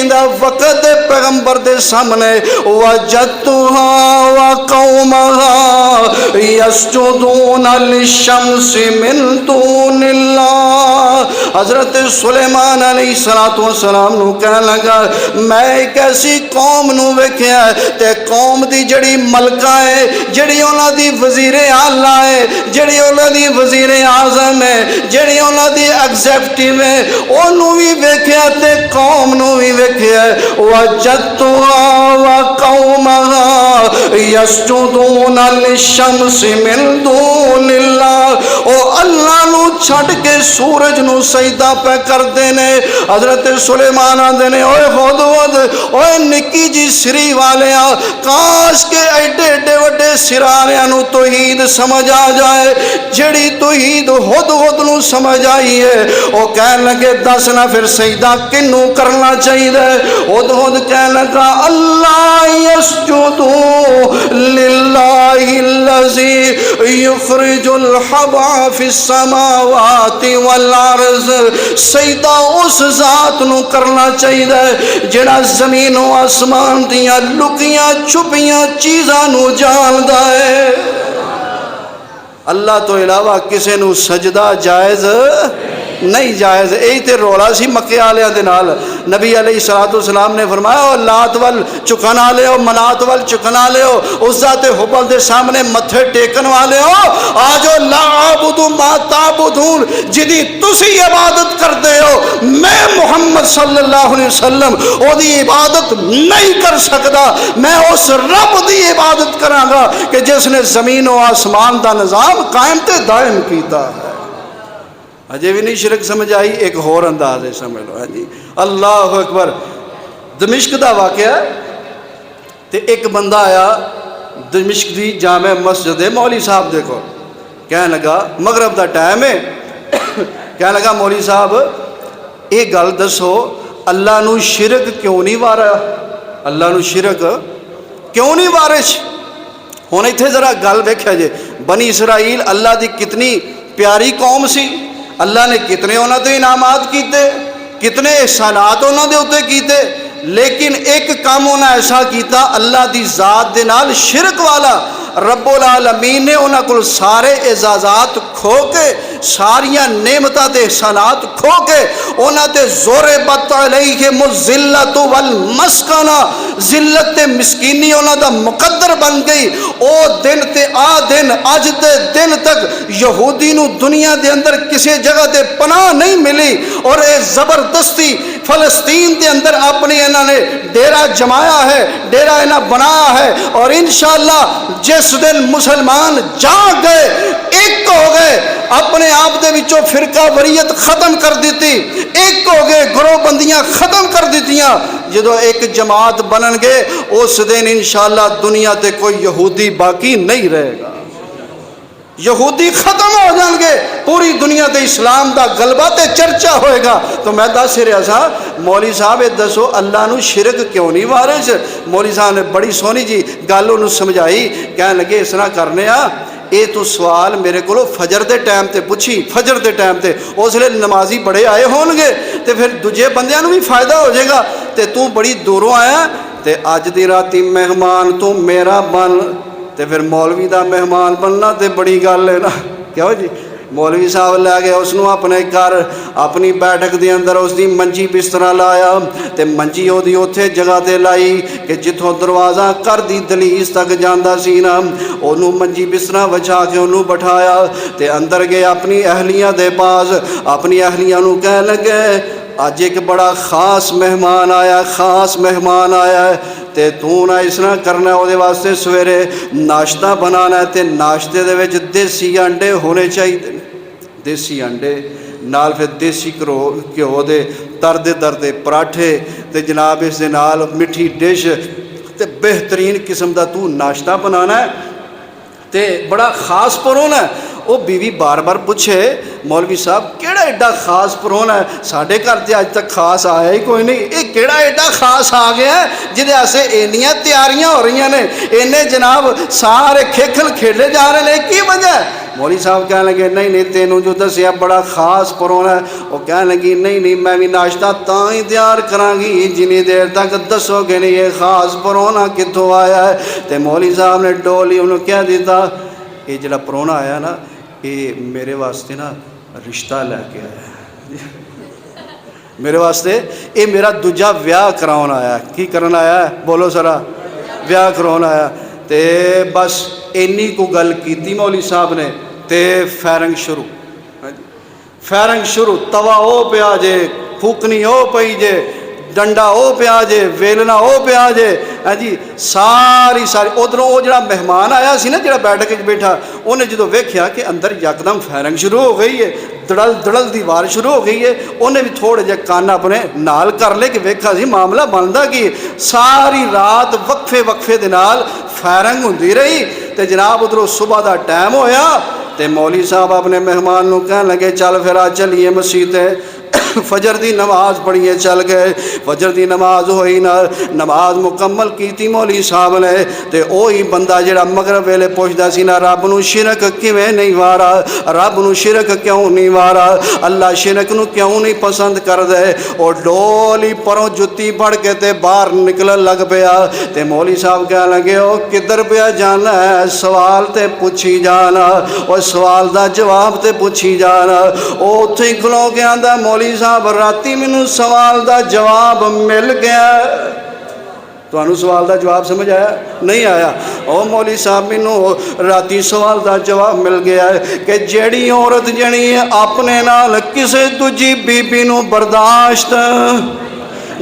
S1: کہندا وقت پیغمبر دے سامنے وجدتها وقومها يسجدون للشمس من دون اللہ. حضرت سلیمان علیہ السلام نو کہنے لگا میں ایک ایسی قوم نو ویکھیا تے قوم دی جڑی ملکہ ہے، جڑی انہاں دی وزیر اعلیٰ ہے، جڑی انہاں دی وزیر اعظم ہے، جڑی انہاں دی ایگزیکٹو ہے، انہوں بھی ویکھیا تے قوم نو بھی ویکھیا. وجدتها وقومها يسجدون للشمس من دون اللہ. او اللہ نو چھڈ کے سورج نو سجدہ پہ کر دینے. حضرت سلیمان آندے نے اوے ہدہد اوے نکی جی سری والیا، کاش کے ایڈے ایڈے وڈے سراریاں نو توحید سمجھ آ جائے جڑی توحید ہدہد نو سمجھ آئی ہے. او کہنے لگے دس نہ پھر سجدہ کنوں کرنا چاہیے. ہدہد کہنے لگا اللہ یسجدو للہ الذی یخرج الحبا فی السماوات والارض. سجدہ اس ذات نو کرنا چاہیے جڑا زمین و آسمان دیاں لکیاں چھپیاں چیزاں نو جاندا ہے. اللہ تو علاوہ کسے نو سجدہ جائز نہیں جائز. یہی تے رولا سی مکے والے دے نال. نبی علیہ السلام نے فرمایا او لات ول چکنا لے ہو، منات ول چکنا لے ہو، عزا تے حبل دے سامنے متھے ٹیکن والے ہو. آجو لا عبد ما تعبدون، جدی تسی عبادت کرتے ہو میں محمد صلی اللہ علیہ وسلم او دی عبادت نہیں کر سکتا. میں اس رب دی عبادت کراں گا کہ جس نے زمین و آسمان دا نظام قائم تے دائم کیتا ہے. اجے بھی نہیں شرک سمجھ آئی؟ ایک اور انداز ہے سمجھ لو. ہاں جی اللہ اکبر. دمشق دا واقعہ تے ایک بندہ آیا دمشق دی جامع مسجد مولوی صاحب دیکھو، کہنے لگا مغرب دا ٹائم ہے، کہنے لگا مولوی صاحب ایک گل دسو اللہ نو شرک کیوں نہیں وارا؟ اللہ نو شرک کیوں نہیں وارش؟ ہن ایتھے ذرا گل ویکھیا جے. بنی اسرائیل اللہ دی کتنی پیاری قوم سی، اللہ نے کتنے انہوں نے انعامات کیتے، کتنے احسانات انہوں نے اتنے کیتے، لیکن ایک کام انہوں ایسا کیتا اللہ دی ذات دے نال شرک والا. رب العالمین نے انہوں کو سارے اعزازات کھو کے، ساریاں نعمتاں تے احسانات کھو کے انہوں تے ضربت علیہم الذلۃ والمسکنہ، ذلت تے مسکینی انہوں دا مقدر بن گئی. او دن تے آ دن اج دے دن تک یہودی نو دنیا دے اندر کسی جگہ تے پناہ نہیں ملی، اور اے زبردستی فلسطین دے اندر اپنی انہوں نے ڈیرا جمایا ہے، ڈیرا انہوں بنایا ہے. اور انشاءاللہ جس دن مسلمان جاگ گئے، ایک ہو گئے، اپنے آپ دے وچوں فرقہ وریت ختم کر دیتی، ایک ہو گئے، گروہ بندیاں ختم کر دیتیاں. جدو ایک جماعت بنن گے اس دن انشاءاللہ دنیا تے کوئی یہودی باقی نہیں رہے گا. یہودی ختم ہو جان گے، پوری دنیا تے اسلام دا غلبہ تے چرچا ہوئے گا. تو میں دس رہا سا مولوی صاحب دسو اللہ نو شرک کیوں نہیں وارش؟ مولوی صاحب نے بڑی سونی جی گل انہوں سمجھائی. کہنے لگے اس طرح کرنے آ، اے تو سوال میرے کو فجر دے ٹائم تے پوچھی، فجر دے ٹائم تے اس لیے نمازی بڑے آئے ہون گے تے پھر دوجے بندیاں نو بھی فائدہ ہو جائے گا. تے تو بڑی دوروں آیا تے اج دی راتی مہمان تو میرا بن، تے پھر مولوی دا مہمان بننا تے بڑی گل ہے نا. کیوں جی؟ مولوی صاحب لے گئے اس نو اپنے گھر، اپنی بیٹھک دے اندر اس دی منجی بستر لایا تے منجی او دی اوتھے جگہ تے لائی کہ جتھوں دروازہ کر دی دہلیز تک جاندا سی نا، اونوں منجی بستر وچھا کے اونوں بٹھایا تے اندر گئے اپنی اہلیاں دے پاس. اپنی اہلیاں نو کہنے لگے اج ایک بڑا خاص مہمان آیا، خاص مہمان آیا ہے تے تو نہ اس طرح کرنا، وہ واسطے سویرے ناشتہ بنانا ہے تے ناشتے دے وچ دیسی انڈے ہونے چاہیے، دیسی انڈے نال پھر دیسی گھیو دے تردے تردے پراٹھے تے جناب اس دے نال مٹھی ڈش تے بہترین قسم دا تو ناشتہ بنانا ہے تے بڑا خاص پرونا ہے. وہ بیوی بار بار پوچھے مولوی صاحب کیڑا ایڈا خاص پرونا ہے؟ ساڈے گھر تے اج تک خاص آیا ہی کوئی نہیں، یہ کیڑا ایڈا خاص آ گیا ہے جہدے واسطے اینیاں تیاریاں ہو رہی نے، اینے جناب سارے کھیکھل کھیلے جا رہے ہیں، کی وجہ ہے؟ مولوی صاحب کہنے لگے نہیں نہیں تینوں جو دسیا بڑا خاص پرونا ہے. وہ کہنے لگی نہیں نہیں میں بھی ناشتہ تاں ہی تیار کراں گی جنی دیر تک دسو کہ نہیں یہ خاص پرونا کتوں آیا ہے. تے مولوی صاحب نے ڈولی انہوں کہہ دیتا یہ جڑا پرونا آیا نا یہ میرے واسطے نا رشتہ لے کے آیا ہے. میرے واسطے یہ میرا دوجا ویاہ کراؤن آیا ہے. کی کرن آیا ہے بولو سرا ویاہ کراؤن آیا. تے بس اینی کو گل کیتی مولوی صاحب نے تے فیرنگ شروع. فیرنگ شروع. توا او پیا جے پھوکنی او پئی جے ڈنڈا او پیا جے ویلنا او پیا جے. ہاں جی ساری ادھروں وہ جڑا مہمان آیا سی نا جڑا بیٹھک بیٹھا انہیں جدو ویکھیا کہ اندر یکدم فیرنگ شروع ہو گئی ہے دڑل دڑل دیوار شروع ہو گئی ہے انہیں بھی تھوڑے جے کان اپنے نال کر لے کہ ویکھا سی معاملہ بندا کی. ساری رات وقفے وقفے دے نال فیرنگ ہوندی رہی. تے جناب ادھروں صبح دا ٹائم ہویا تے مولوی صاحب اپنے مہمان نو کہن لگے چل پھر آ چلیے مسجد فجر دی نماز پڑھیے. چل گئے. فجر دی نماز ہوئی نا نماز مکمل کیتی مولوی صاحب نے تے اوہی بندہ جڑا مغرب ویلے پوچھدا سی نا رب نو شرک کیویں نہیں وارا رب نو شرک کیوں نہیں وارا اللہ شرک نو کیوں نہیں پسند کر دے. او ڈولی پروں جتی پڑ کے تے باہر نکلن لگ پیا. تے مولوی صاحب کہنے لگے او کدھر پیا جانا ہے سوال تے پوچھی جانا او سوال دا جواب تے پوچھی جانا. او اوتھے ہی کھلو کے آندا مولوی صاحب راتی مینوں سوال دا جواب مل گیا. تانوں سوال دا جواب سمجھ آیا نہیں آیا. او مولوی صاحب مینوں راتی سوال دا جواب مل گیا ہے کہ جیڑی عورت جنی اپنے نال کسے دوجی بی بی نوں برداشت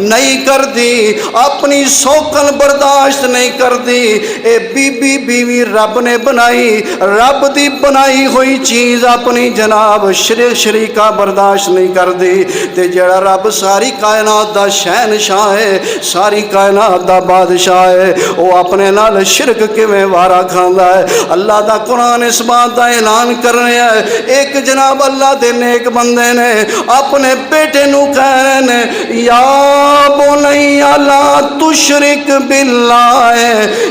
S1: نہیں کر دی اپنی سوکن برداشت نہیں کر دی. اے بی بی بیوی رب نے بنائی رب دی بنائی ہوئی چیز اپنی جناب شریکہ برداشت نہیں کر دی. تے جڑا رب ساری کائنات دا شہنشاہ ہے ساری کائنات دا بادشاہ ہے وہ اپنے نال شرک کیویں وارا کھاندا ہے. اللہ دا قرآن اس بات دا اعلان کر رہا ہے. ایک جناب اللہ دے نیک بندے نے اپنے بیٹے نو کہہ رہے نے یا بنی لا تشرک باللہ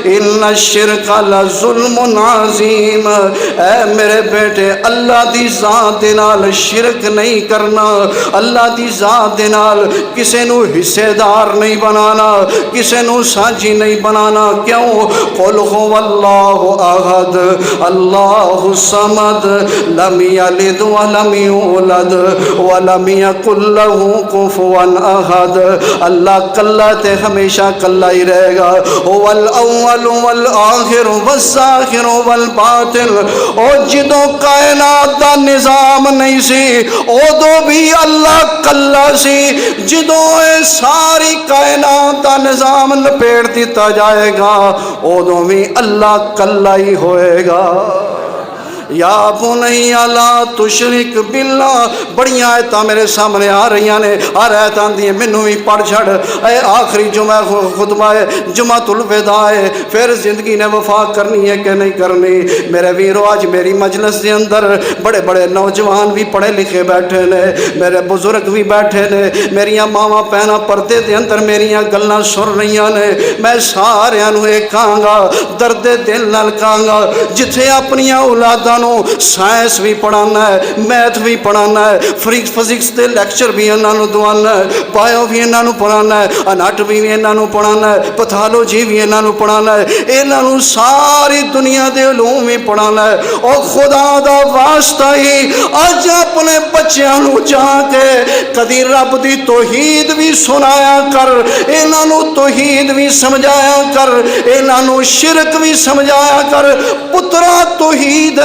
S1: ان الشرک لظلم عظیم. اے میرے بیٹے اللہ دی ذات دے نال شرک نہیں کرنا اللہ دی ذات دے نال کسے نو حصے دار نہیں بنانا کسے نو سانجھی نہیں بنانا. کیوں قل هو اللہ احد اللہ الصمد لم یلد ولم یولد ولم یکن له کفوا احد. اللہ کلا تے ہمیشہ کلا ہی رہے گا. هو الاول والآخر والظاہر والباطن. اور جدوں کائنات دا نظام نہیں سی ادو بھی اللہ کلا سی. جدوں اے ساری کائنات دا نظام لپیٹ دیتا جائے گا ادو بھی اللہ کلا ہی ہوئے گا. یا بنی لا تشرک باللہ. بڑی آیتاں میرے سامنے آ رہی نے ہر آیت آندی ہے مینوں بھی پڑھ چھڑ. اے آخری جمعہ خطبہ ہے جمعۃ الوداع ہے پھر زندگی نے وفا کرنی ہے کہ نہیں کرنی. میرے ویرو آج میری مجلس دے اندر بڑے بڑے نوجوان بھی پڑھے لکھے بیٹھے نے میرے بزرگ بھی بیٹھے نے میریاں ماواں پہنا پردے دے اندر میریاں گلاں سن رہیاں نے. میں ساریاں نوں ایک کہاں گا درد دل نال کہاں گا جتھے اپنیاں اولاداں سائنس بھی پڑھانا ہے میتھ بھی پڑھانا ہے فزکس دے لیکچر بھی انہاں نوں دوانا ہے بایو بھی انہاں نوں پڑھانا ہے اناٹمی بھی انہاں نوں پڑھانا ہے پیتھالوجی بھی انہاں نوں پڑھانا ہے انہاں نوں ساری دنیا دے علوم بھی پڑھانا ہے. او خدا دا واسطہ ہی اج اپنے بچیاں نوں جا کے کدی رب دی توحید بھی سنایا کر انہاں نوں توحید بھی سمجھایا کر انہاں نوں شرک بھی سمجھایا کر. پترا توحید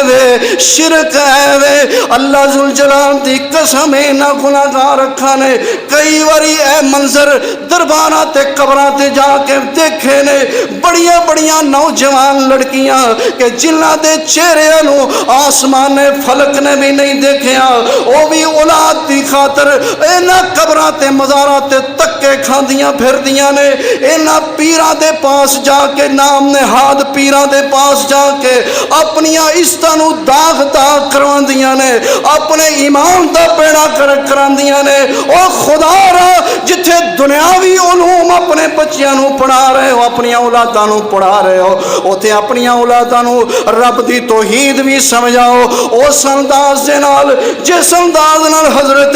S1: وے شرک ہے وے اللہ ذوالجلال دی قسم نہ گناہگار رکھا نے کئی واری اے منظر درباراں تے قبراں تے جا کے دیکھے نے بڑیاں بڑیاں نوجوان لڑکیاں کہ جنہاں دے چہرے نوں آسمان فلک نے بھی نہیں دیکھیا او بھی اولاد دی خاطر انہاں قبراں تے مزاراں تے تکے کھاندیاں پھردیاں نے. انہاں پیراں دے پاس جا کے نام نہاد پیراں دے پاس جا کے اپنیاں عزتاں داغ داغ کرواندیاں نے اپنے ایمان دا پیڑا کراندیاں نے. او خدا را جتھے دنیاوی علوم اپنے بچیاں نو پڑھا رہے ہو، اپنی اولاداں نو پڑھا رہے ہو، اوتھے اپنی اولاداں نو رب دی توحید بھی سمجھاؤ اس انداز دے نال جس انداز نال حضرت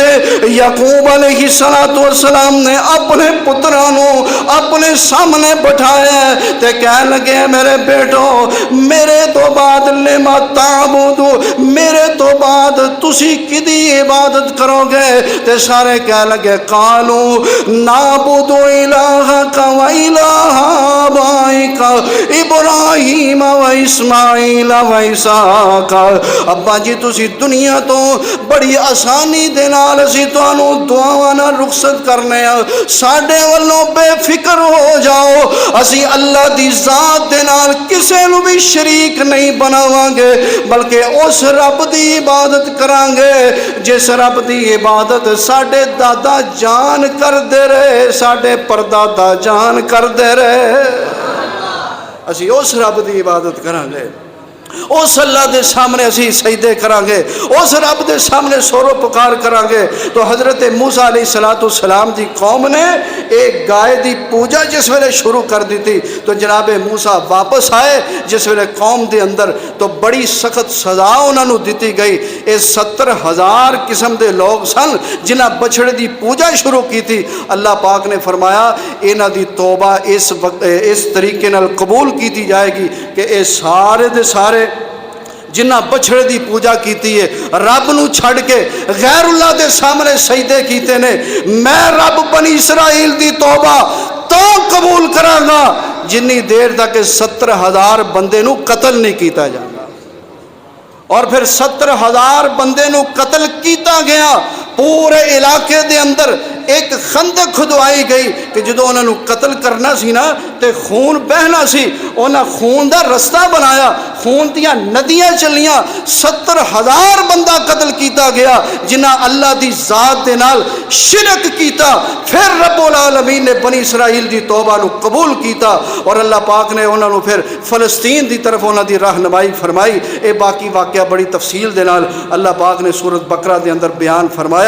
S1: یعقوب علیہ السلام نے اپنے پتراں نو اپنے سامنے بٹھایا تے کہنے لگے میرے بیٹو میرے تو بعد لما تعبدو، میرے تو بعد تسی کدی عبادت کرو گے؟ تے سارے کہنے لگے قالو نعبد الہک و الہ آبائک ابراہیم و اسماعیل و اسحاق۔ ابا جی تسی دنیا تو بڑی آسانی دے نال اسی تانوں دعاواں نال رخصت کرنے ہاں، ساڈے والوں بے فکر ہو جاؤ، اسی اللہ دی ذات دے نال کسے نو بھی شریک نہیں بناواں گے بلکہ اس رب دی عبادت کران گے جس رب دی عبادت ساڈے دادا جان کر دے رہے، ساڈے پردادا جان کر دے رہے، اسی اس رب دی عبادت کران گے، اس اللہ دے سامنے اسی سجدے کران گے، اس رب دے سامنے سور و پکار کران گے۔ تو حضرت موسیٰ علیہ السلام دی قوم نے ایک گائے دی پوجا جس ویلے شروع کر دی تھی تو جناب موسیٰ واپس آئے جس ویلے قوم دے اندر تو بڑی سخت سزا انہوں نے دیتی گئی۔ اے 70,000 قسم دے لوگ سن جنہ بچڑے دی پوجا شروع کی تھی۔ اللہ پاک نے فرمایا انہاں دی توبہ اس طریقے نال قبول کیتی جائے گی کہ اے سارے دے سارے جنہ بچھڑے دی پوجا کیتی ہے رب نو چھڑ کے غیر اللہ دے سامنے سجدے کیتے نے، میں رب بنی اسرائیل دی توبہ تو قبول کراں گا جنی دیر تک 70,000 بندے نو قتل نہیں کیتا جانا۔ اور پھر 70,000 بندے نو قتل کیتا گیا، پورے علاقے دے اندر ایک خندق کھدوائی گئی کہ جدو انہوں نے قتل کرنا سی نا تے خون بہنا سی، انہاں خون دا رستہ بنایا، خون دیاں ندیاں چلیاں، 70,000 بندہ قتل کیتا گیا جنہ اللہ دی ذات دے نال شرک کیتا۔ پھر رب العالمین نے بنی اسرائیل دی توبہ نو قبول کیتا اور اللہ پاک نے انہوں نے پھر فلسطین دی طرف انہوں دی رہنمائی فرمائی۔ اے باقی واقعہ بڑی تفصیل دے نال اللہ پاک نے سورۃ بقرہ دے اندر بیان فرمایا۔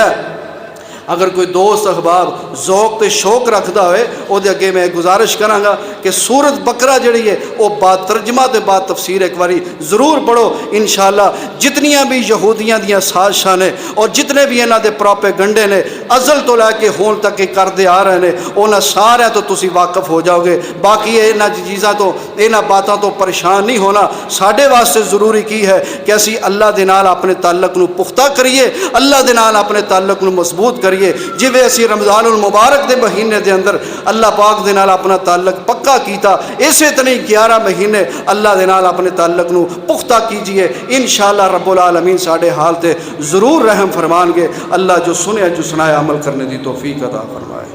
S1: اگر کوئی دوست احباب ذوق تے شوق رکھدا ہوئے او دے اگے میں گزارش کراں گا کہ سورۃ بقرہ جڑی ہے وہ با ترجمہ تے با تفسیر ایک باری ضرور پڑھو انشاءاللہ۔ جتنیاں بھی یہودیاں دیاں سازشاں نے اور جتنے بھی انہاں دے پروپیگنڈے نے ازل تو لے کے ہون تک کے کردے آ رہے نے انہاں سارے تو تسی واقف ہو جاؤ گے۔ باقی انہاں چیزاں تو انہاں باتاں تو پریشان نہیں ہونا۔ ساڈے واسطے ضروری کی ہے کہ اسی اللہ دے نال اپنے تعلق نو پختہ کریے، اللہ دے نال اپنے تعلق نو مضبوط کریے، جویں اسی رمضان المبارک دے مہینے دے اندر اللہ پاک دے نال اپنا تعلق پکا کیتا، اسی طرح 11 مہینے اللہ دے نال اپنے تعلق نو پختہ کیجئے، انشاءاللہ رب العالمین ساڈے حال تے ضرور رحم فرمان گے۔ اللہ جو سنیا جو سنایا عمل کرنے دی توفیق عطا فرمائے۔